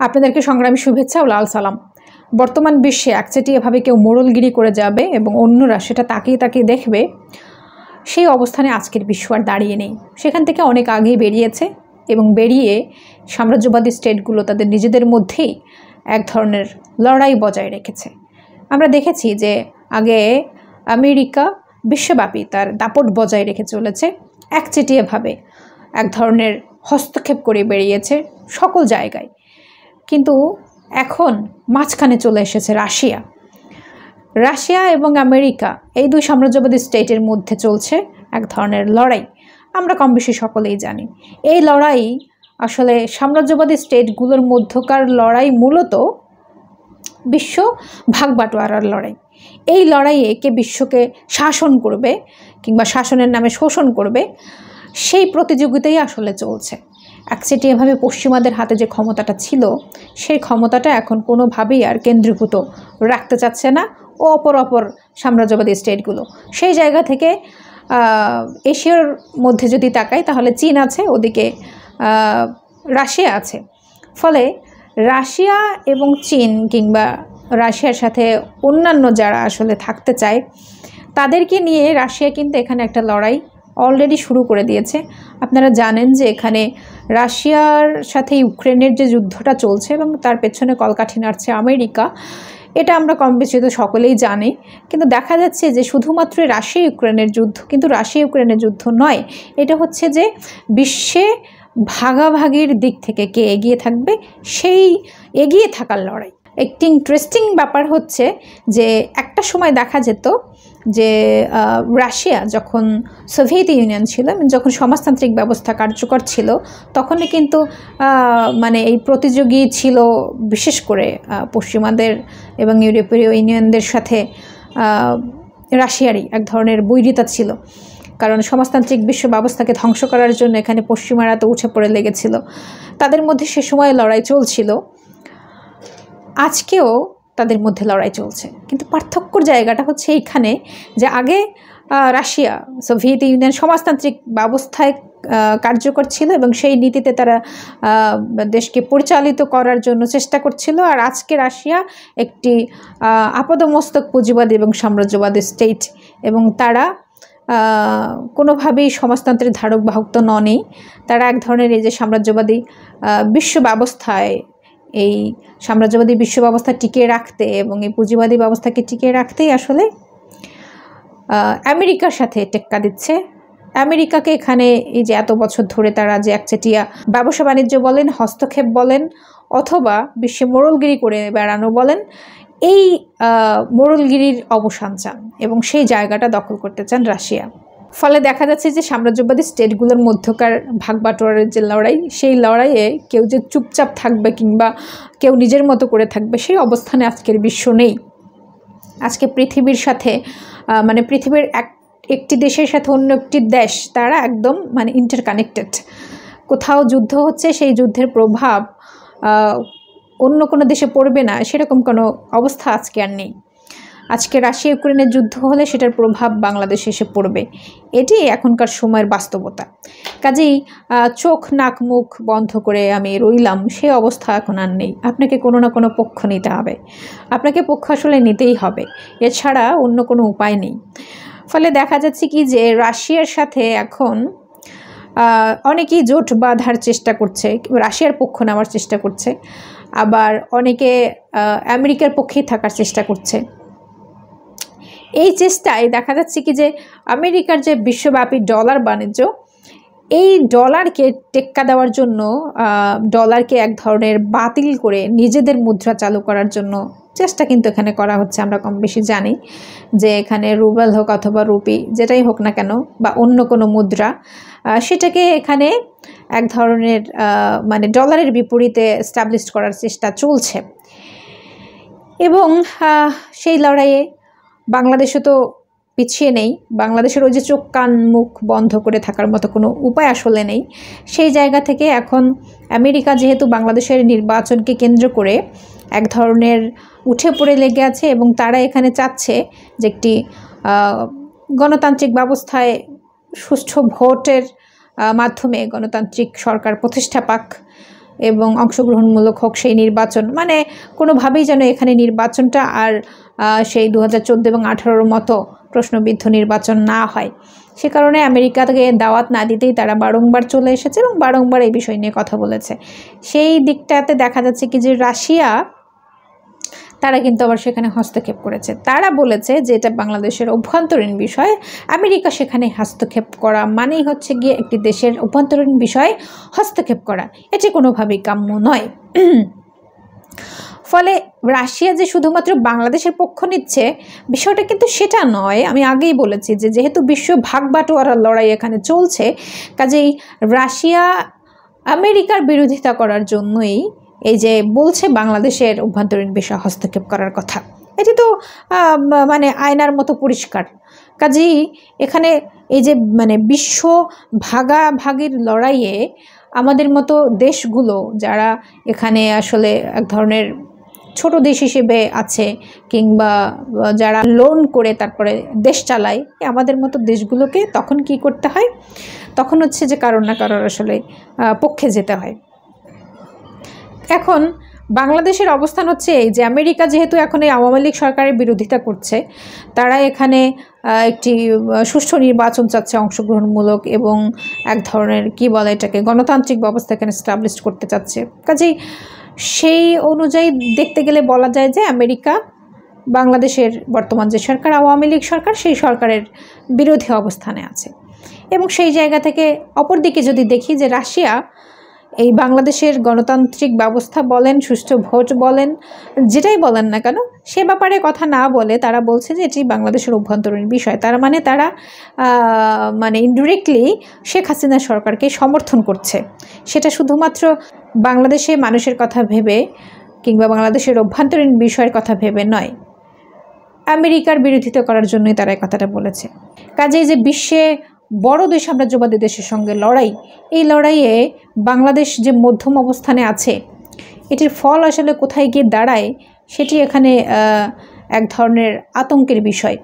আপনাদেরকে সংগ্রামী শুভেচ্ছা ও লাল সালাম। বর্তমান বিশ্বে একচেটিয়াভাবে কেউ মোড়লগিরি করে যাবে এবং অন্যরা সেটা তাকিয়ে তাকিয়ে দেখবে, সেই অবস্থানে আজকের বিশ্ব আর দাঁড়িয়ে নেই। সেখান থেকে অনেক আগেই বেরিয়েছে এবং বেরিয়ে সাম্রাজ্যবাদী স্টেটগুলো তাদের নিজেদের মধ্যেই এক ধরনের লড়াই বজায় রেখেছে। আমরা দেখেছি যে আগে আমেরিকা বিশ্বব্যাপী তার দাপট বজায় রেখে চলেছে, একচেটিয়াভাবে এক ধরনের হস্তক্ষেপ করে বেরিয়েছে সকল জায়গায়। কিন্তু এখন মাঝখানে চলে এসেছে রাশিয়া এবং আমেরিকা, এই দুই সাম্রাজ্যবাদী স্টেটের মধ্যে চলছে এক ধরনের লড়াই। আমরা কম বেশি সকলেই জানি এই লড়াই আসলে সাম্রাজ্যবাদী স্টেটগুলোর মধ্যকার লড়াই, মূলত বিশ্ব ভাগবাটোয়ারার লড়াই। এই লড়াইয়ে কে বিশ্বকে শাসন করবে কিংবা শাসনের নামে শোষণ করবে, সেই প্রতিযোগিতাই আসলে চলছে। একচেটিয়াভাবে পশ্চিমাদের হাতে যে ক্ষমতাটা ছিল, সেই ক্ষমতাটা এখন কোনোভাবেই আর কেন্দ্রীভূত রাখতে চাচ্ছে না ও অপর সাম্রাজ্যবাদী স্টেটগুলো। সেই জায়গা থেকে এশিয়ার মধ্যে যদি তাকাই, তাহলে চীন আছে, ওদিকে রাশিয়া আছে। ফলে রাশিয়া এবং চীন কিংবা রাশিয়ার সাথে অন্যান্য যারা আসলে থাকতে চায়, তাদেরকে নিয়ে রাশিয়া কিন্তু এখানে একটা লড়াই অলরেডি শুরু করে দিয়েছে। আপনারা জানেন যে এখানে রাশিয়ার সাথে ইউক্রেনের যে যুদ্ধটা চলছে এবং তার পেছনে কলকাঠি নাড়ছে আমেরিকা, এটা আমরা কম বেশি তো সকলেই জানি। কিন্তু দেখা যাচ্ছে যে শুধুমাত্র রাশিয়া ইউক্রেনের যুদ্ধ, কিন্তু রাশিয়া ইউক্রেনের যুদ্ধ নয়, এটা হচ্ছে যে বিশ্বে ভাগাভাগির দিক থেকে কে এগিয়ে থাকবে, সেই এগিয়ে থাকার লড়াই। একটি ইন্টারেস্টিং ব্যাপার হচ্ছে যে একটা সময় দেখা যেত যে রাশিয়া যখন সোভিয়েত ইউনিয়ন ছিল, যখন সমাজতান্ত্রিক ব্যবস্থা কার্যকর ছিল, তখনই কিন্তু মানে এই প্রতিযোগী ছিল বিশেষ করে পশ্চিমাদের এবং ইউরোপীয় ইউনিয়নদের সাথে রাশিয়ারই এক ধরনের বৈরিতা ছিল। কারণ সমাজতান্ত্রিক বিশ্ব ব্যবস্থাকে ধ্বংস করার জন্য এখানে পশ্চিমারা তো উঠে পড়ে লেগেছিল। তাদের মধ্যে সে সময় লড়াই চলছিল, আজকেও তাদের মধ্যে লড়াই চলছে। কিন্তু পার্থক্যর জায়গাটা হচ্ছে এইখানে যে আগে রাশিয়া সোভিয়েত ইউনিয়ন সমাজতান্ত্রিক ব্যবস্থায় কার্যকর ছিল এবং সেই নীতিতে তারা দেশকে পরিচালিত করার জন্য চেষ্টা করছিল। আর আজকে রাশিয়া একটি আপাদমস্তক পুঁজিবাদী এবং সাম্রাজ্যবাদী স্টেট, এবং তারা কোনোভাবেই সমাজতন্ত্রের ধারক বাহক তো ননই। তারা এক ধরনের এই যে সাম্রাজ্যবাদী বিশ্ব ব্যবস্থায়, এই সাম্রাজ্যবাদী বিশ্ব ব্যবস্থা টিকিয়ে রাখতে এবং এই পুঁজিবাদী ব্যবস্থাকে টিকিয়ে রাখতেই আসলে আমেরিকার সাথে টেক্কা দিচ্ছে। আমেরিকাকে এখানে এই যে এত বছর ধরে তারা যে একচেটিয়া ব্যবসা বাণিজ্য বলেন, হস্তক্ষেপ বলেন, অথবা বিশ্বে মোড়লগিরি করে বেড়ানো বলেন, এই মোড়লগিরির অবসান চান এবং সেই জায়গাটা দখল করতে চান রাশিয়া। ফলে দেখা যাচ্ছে যে সাম্রাজ্যবাদী স্টেটগুলোর মধ্যকার ভাগবাটোয়ারের যে লড়াই, সেই লড়াইয়ে কেউ যে চুপচাপ থাকবে কিংবা কেউ নিজের মতো করে থাকবে, সেই অবস্থানে আজকের বিশ্ব নেই। আজকে পৃথিবীর সাথে মানে পৃথিবীর একটি দেশের সাথে অন্য একটি দেশ, তারা একদম মানে ইন্টারকানেক্টেড। কোথাও যুদ্ধ হচ্ছে, সেই যুদ্ধের প্রভাব অন্য কোনো দেশে পড়বে না, সেরকম কোনো অবস্থা আজকে আর নেই। আজকে রাশিয়া ইউক্রেনের যুদ্ধ হলে সেটার প্রভাব বাংলাদেশে এসে পড়বে, এটি এখনকার সময়ের বাস্তবতা। কাজেই চোখ নাক মুখ বন্ধ করে আমি রইলাম, সে অবস্থা এখন আর নেই। আপনাকে কোনো না কোনো পক্ষ নিতে হবে, আপনাকে পক্ষ আসলে নিতেই হবে, এছাড়া অন্য কোনো উপায় নেই। ফলে দেখা যাচ্ছে কি যে রাশিয়ার সাথে এখন অনেকেই জোট বাঁধার চেষ্টা করছে, রাশিয়ার পক্ষ নেওয়ার চেষ্টা করছে, আবার অনেকে আমেরিকার পক্ষেই থাকার চেষ্টা করছে। এই চেষ্টায় দেখা যাচ্ছে কি যে আমেরিকার যে বিশ্বব্যাপী ডলার বাণিজ্য, এই ডলারকে টেক্কা দেওয়ার জন্য, ডলারকে এক ধরনের বাতিল করে নিজেদের মুদ্রা চালু করার জন্য চেষ্টা কিন্তু এখানে করা হচ্ছে। আমরা কম বেশি জানি যে এখানে রুবেল হোক অথবা রুপি, যেটাই হোক না কেন, বা অন্য কোনো মুদ্রা, সেটাকে এখানে এক ধরনের মানে ডলারের বিপরীতে এস্টাবলিশ করার চেষ্টা চলছে। এবং সেই লড়াইয়ে বাংলাদেশে তো পিছিয়ে নেই। বাংলাদেশের ওই যে চোখ কান মুখ বন্ধ করে থাকার মতো কোনো উপায় আসলে নেই। সেই জায়গা থেকে এখন আমেরিকা যেহেতু বাংলাদেশের নির্বাচনকে কেন্দ্র করে এক ধরনের উঠে পড়ে লেগে আছে এবং তারা এখানে চাচ্ছে যে একটি গণতান্ত্রিক ব্যবস্থায় সুষ্ঠু ভোটের মাধ্যমে গণতান্ত্রিক সরকার প্রতিষ্ঠা পাক এবং অংশগ্রহণমূলক হোক সেই নির্বাচন, মানে কোনোভাবেই যেন এখানে নির্বাচনটা আর সেই 2014 এবং 2018 মতো প্রশ্নবিদ্ধ নির্বাচন না হয়। সে কারণে আমেরিকাকে দাওয়াত না দিতেই তারা বারংবার চলে এসেছে এবং বারংবার এই বিষয় নিয়ে কথা বলেছে। সেই দিকটাতে দেখা যাচ্ছে কি যে রাশিয়া তারা কিন্তু আবার সেখানে হস্তক্ষেপ করেছে। তারা বলেছে যে এটা বাংলাদেশের অভ্যন্তরীণ বিষয়, আমেরিকা সেখানে হস্তক্ষেপ করা মানেই হচ্ছে গিয়ে একটি দেশের অভ্যন্তরীণ বিষয়ে হস্তক্ষেপ করা, এটি কোনোভাবেই কাম্য নয়। ফলে রাশিয়া যে শুধুমাত্র বাংলাদেশের পক্ষ নিচ্ছে বিষয়টা কিন্তু সেটা নয়। আমি আগেই বলেছি যে যেহেতু বিশ্ব ভাগ বাটোয়ারার লড়াই এখানে চলছে, কাজেই রাশিয়া আমেরিকার বিরোধিতা করার জন্যই এই যে বলছে বাংলাদেশের অভ্যন্তরীণ বিষয় হস্তক্ষেপ করার কথা। এটি তো মানে আয়নার মতো পরিষ্কার। কাজেই এখানে এই যে মানে বিশ্ব ভাগাভাগির লড়াইয়ে আমাদের মতো দেশগুলো যারা এখানে আসলে এক ধরনের ছোট দেশ হিসেবে আছে কিংবা যারা লোন করে তারপরে দেশ চালায়, আমাদের মতো দেশগুলোকে তখন কি করতে হয়, তখন হচ্ছে যে কারোর না কারোর আসলে পক্ষে যেতে হয়। এখন বাংলাদেশের অবস্থান হচ্ছে এই যে আমেরিকা যেহেতু এখন এই আওয়ামী লীগ সরকারের বিরোধিতা করছে, তারা এখানে একটি সুষ্ঠু নির্বাচন চাচ্ছে অংশগ্রহণমূলক এবং এক ধরনের কি বলে এটাকে গণতান্ত্রিক ব্যবস্থা এখানে স্টাবলিশ করতে চাচ্ছে। কাজেই সেই অনুযায়ী দেখতে গেলে বলা যায় যে আমেরিকা বাংলাদেশের বর্তমান যে সরকার আওয়ামী লীগ সরকার সেই সরকারের বিরোধী অবস্থানে আছে। এবং সেই জায়গা থেকে অপরদিকে যদি দেখি যে রাশিয়া এই বাংলাদেশের গণতান্ত্রিক ব্যবস্থা বলেন, সুষ্ঠু ভোট বলেন, যেটাই বলেন না কেন সে ব্যাপারে কথা না বলে তারা বলছে যে এটি বাংলাদেশের অভ্যন্তরীণ বিষয়। তার মানে তারা মানে ইনডিরেক্টলি শেখ হাসিনা সরকারকে সমর্থন করছে। সেটা শুধুমাত্র বাংলাদেশে মানুষের কথা ভেবে কিংবা বাংলাদেশের অভ্যন্তরীণ বিষয়ের কথা ভেবে নয়, আমেরিকার বিরোধিতা করার জন্যই তারা এই কথাটা বলেছে। কাজেই যে বিশ্বে বড় দেশ সাম্রাজ্যবাদী দেশের সঙ্গে লড়াই, এই লড়াইয়ে বাংলাদেশ যে মধ্যম অবস্থানে আছে এটির ফল আসলে কোথায় গিয়ে দাঁড়ায় সেটি এখানে এক ধরনের আতঙ্কের বিষয়।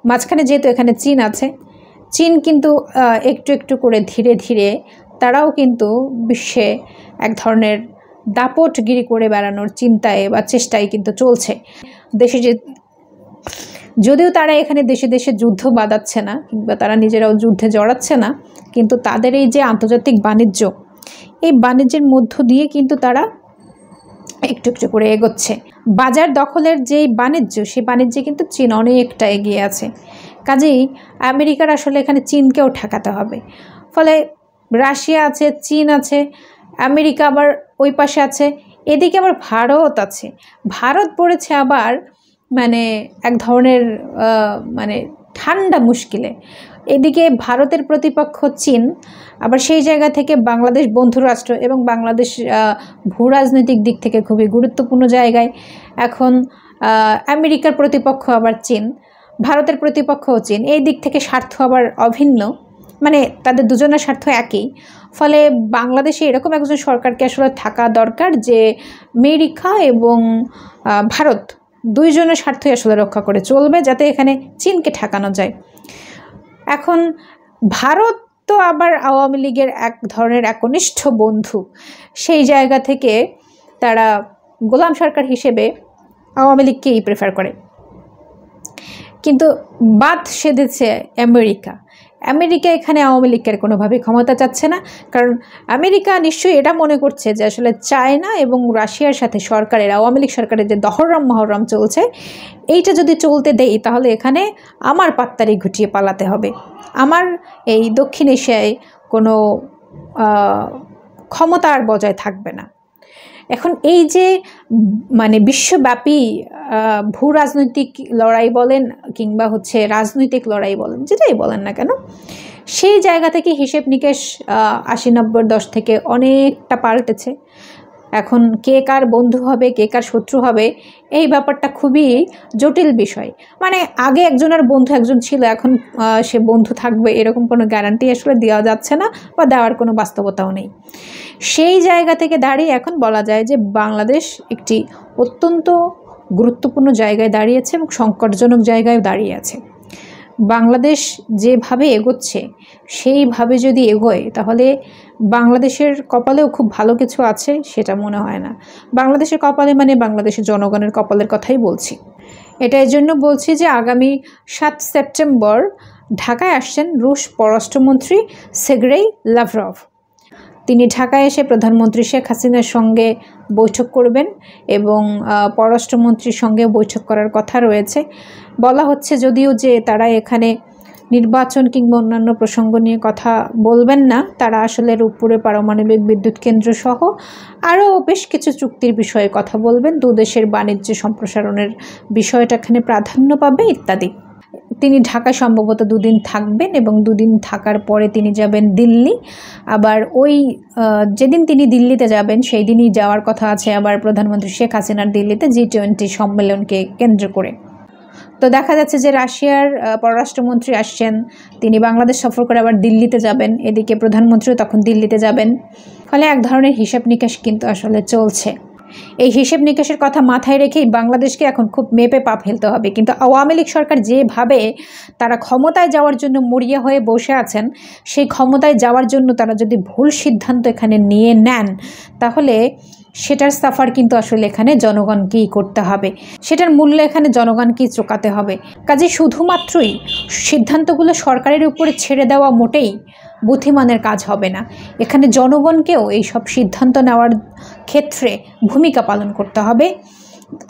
মাঝখানে যেহেতু এখানে চীন আছে, চীন কিন্তু একটু একটু করে ধীরে ধীরে তারাও কিন্তু বিশ্বে এক ধরনের দাপটগিরি করে বেড়ানোর চিন্তায় বা চেষ্টায় কিন্তু চলছে। দেশে যে যদিও তারা এখানে দেশে দেশে যুদ্ধ বাঁধাচ্ছে না কিংবা তারা নিজেরাও যুদ্ধে জড়াচ্ছে না, কিন্তু তাদের এই যে আন্তর্জাতিক বাণিজ্য, এই বাণিজ্যের মধ্য দিয়ে কিন্তু তারা একটু একটু করে এগোচ্ছে। বাজার দখলের যেই বাণিজ্য, সেই বাণিজ্যে কিন্তু চীন অনেকটা এগিয়ে আছে। কাজেই আমেরিকার আসলে এখানে চীনকেও ঠেকাতে হবে। ফলে রাশিয়া আছে, চীন আছে, আমেরিকা আবার ওই পাশে আছে, এদিকে আবার ভারত আছে। ভারত পড়েছে আবার মানে এক ধরনের মানে ঠান্ডা মুশকিলে। এদিকে ভারতের প্রতিপক্ষ চীন, আবার সেই জায়গা থেকে বাংলাদেশ বন্ধু রাষ্ট্র এবং বাংলাদেশ ভূ রাজনৈতিক দিক থেকে খুবই গুরুত্বপূর্ণ জায়গায়। এখন আমেরিকার প্রতিপক্ষ আবার চীন, ভারতের প্রতিপক্ষও চীন, এই দিক থেকে স্বার্থ আবার অভিন্ন, মানে তাদের দুজনের স্বার্থ একই। ফলে বাংলাদেশে এরকম একজন সরকারকে আসলে থাকা দরকার যে আমেরিকা এবং ভারত দুইজনের স্বার্থই আসলে রক্ষা করে চলবে, যাতে এখানে চীনকে ঠেকানো যায়। এখন ভারত তো আবার আওয়ামী লীগের এক ধরনের একনিষ্ঠ বন্ধু, সেই জায়গা থেকে তারা গোলাম সরকার হিসেবে আওয়ামী লীগকেই প্রেফার করে। কিন্তু বাদ সেধেছে আমেরিকা। আমেরিকা এখানে আওয়ামী লীগের কোনোভাবেই ক্ষমতা চাচ্ছে না, কারণ আমেরিকা নিশ্চয়ই এটা মনে করছে যে আসলে চায়না এবং রাশিয়ার সাথে সরকারের, আওয়ামী লীগ সরকারের যে দহরম মহরম চলছে, এইটা যদি চলতে দেই তাহলে এখানে আমার পাত্তারি ঘুটিয়ে পালাতে হবে, আমার এই দক্ষিণ এশিয়ায় কোনো ক্ষমতা আর বজায় থাকবে না। এখন এই যে মানে বিশ্বব্যাপী ভূ রাজনৈতিক লড়াই বলেন কিংবা হচ্ছে রাজনৈতিক লড়াই বলেন, যেটাই বলেন না কেন, সেই জায়গা থেকে হিসেব নিকেশ 80-90-10 থেকে অনেকটা পাল্টেছে। এখন কে কার বন্ধু হবে, কে কার শত্রু হবে, এই ব্যাপারটা খুবই জটিল বিষয়। মানে আগে একজনের বন্ধু একজন ছিল, এখন সে বন্ধু থাকবে এরকম কোনো গ্যারান্টি আসলে দেওয়া যাচ্ছে না বা দেওয়ার কোনো বাস্তবতাও নেই। সেই জায়গা থেকে দাঁড়িয়ে এখন বলা যায় যে বাংলাদেশ একটি অত্যন্ত গুরুত্বপূর্ণ জায়গায় দাঁড়িয়েছে এবং সংকটজনক জায়গায় দাঁড়িয়ে আছে। বাংলাদেশ যেভাবে এগোচ্ছে সেইভাবে যদি এগোয় তাহলে বাংলাদেশের কপালেও খুব ভালো কিছু আছে সেটা মনে হয় না। বাংলাদেশের কপালে মানে বাংলাদেশের জনগণের কপালের কথাই বলছি। এটা এর জন্য বলছি যে আগামী 7 সেপ্টেম্বর ঢাকায় আসছেন রুশ পররাষ্ট্রমন্ত্রী সের্গেই লাভরভ। তিনি ঢাকায় এসে প্রধানমন্ত্রী শেখ হাসিনার সঙ্গে বৈঠক করবেন এবং পররাষ্ট্রমন্ত্রীর সঙ্গে বৈঠক করার কথা রয়েছে। বলা হচ্ছে যদিও যে তারা এখানে নির্বাচন কিংবা অন্যান্য প্রসঙ্গ নিয়ে কথা বলবেন না, তারা আসলে রূপপুরে পারমাণবিক বিদ্যুৎ কেন্দ্র সহ আরও বেশ কিছু চুক্তির বিষয়ে কথা বলবেন, দুদেশের বাণিজ্য সম্প্রসারণের বিষয়টা এখানে প্রাধান্য পাবে ইত্যাদি। তিনি ঢাকায় সম্ভবত 2 দিন থাকবেন এবং 2 দিন থাকার পরে তিনি যাবেন দিল্লি। আবার ওই যেদিন তিনি দিল্লিতে যাবেন সেই দিনই যাওয়ার কথা আছে আবার প্রধানমন্ত্রী শেখ হাসিনার দিল্লিতে G20 সম্মেলনকে কেন্দ্র করে। তো দেখা যাচ্ছে যে রাশিয়ার পররাষ্ট্রমন্ত্রী আসছেন, তিনি বাংলাদেশ সফর করে আবার দিল্লিতে যাবেন, এদিকে প্রধানমন্ত্রীও তখন দিল্লিতে যাবেন। ফলে এক ধরনের হিসাব নিকাশ কিন্তু আসলে চলছে। এই হিসেব নিকাশের কথা মাথায় রেখেই বাংলাদেশকে এখন খুব মেপে পা ফেলতে হবে। কিন্তু আওয়ামী লীগ সরকার যেভাবে তারা ক্ষমতায় যাওয়ার জন্য মরিয়া হয়ে বসে আছেন, সেই ক্ষমতায় যাওয়ার জন্য তারা যদি ভুল সিদ্ধান্ত এখানে নিয়ে নেন তাহলে সেটার সাফার কিন্তু আসলে এখানে জনগণকেই করতে হবে, সেটার মূল্য এখানে জনগণকেই চোকাতে হবে। কাজে শুধুমাত্রই সিদ্ধান্তগুলো সরকারের উপরে ছেড়ে দেওয়া মোটেই বুদ্ধিমানের কাজ হবে না, এখানে জনগণকেও এই সব সিদ্ধান্ত নেওয়ার ক্ষেত্রে ভূমিকা পালন করতে হবে।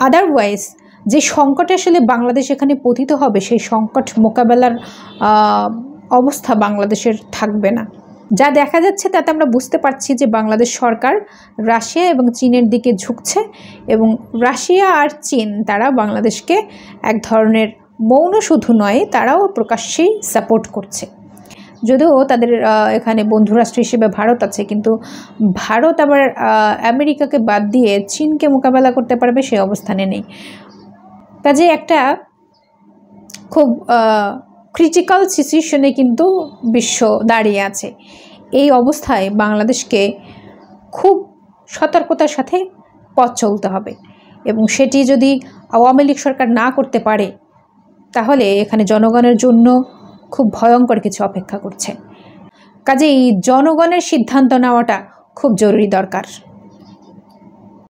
আদারওয়াইজ যে সংকটে আসলে বাংলাদেশ এখানে পতিত হবে সেই সংকট মোকাবেলার অবস্থা বাংলাদেশের থাকবে না। যা দেখা যাচ্ছে তাতে আমরা বুঝতে পারছি যে বাংলাদেশ সরকার রাশিয়া এবং চীনের দিকে ঝুঁকছে এবং রাশিয়া আর চীন তারা বাংলাদেশকে এক ধরনের মৌন শুধু নয়, তারাও প্রকাশ্যেই সাপোর্ট করছে। যদিও তাদের এখানে বন্ধুরাষ্ট্র হিসেবে ভারত আছে, কিন্তু ভারত আবার আমেরিকাকে বাদ দিয়ে চীনকে মোকাবেলা করতে পারবে সেই অবস্থানে নেই। কাজে একটা খুব ক্রিটিক্যাল সিচুয়েশনে কিন্তু বিশ্ব দাঁড়িয়ে আছে। এই অবস্থায় বাংলাদেশকে খুব সতর্কতার সাথে পথ চলতে হবে এবং সেটি যদি আওয়ামী লীগ সরকার না করতে পারে তাহলে এখানে জনগণের জন্য খুব ভয়ঙ্কর কিছু অপেক্ষা করছে। কাজেই জনগণের সিদ্ধান্ত নেওয়াটা খুব জরুরি দরকার।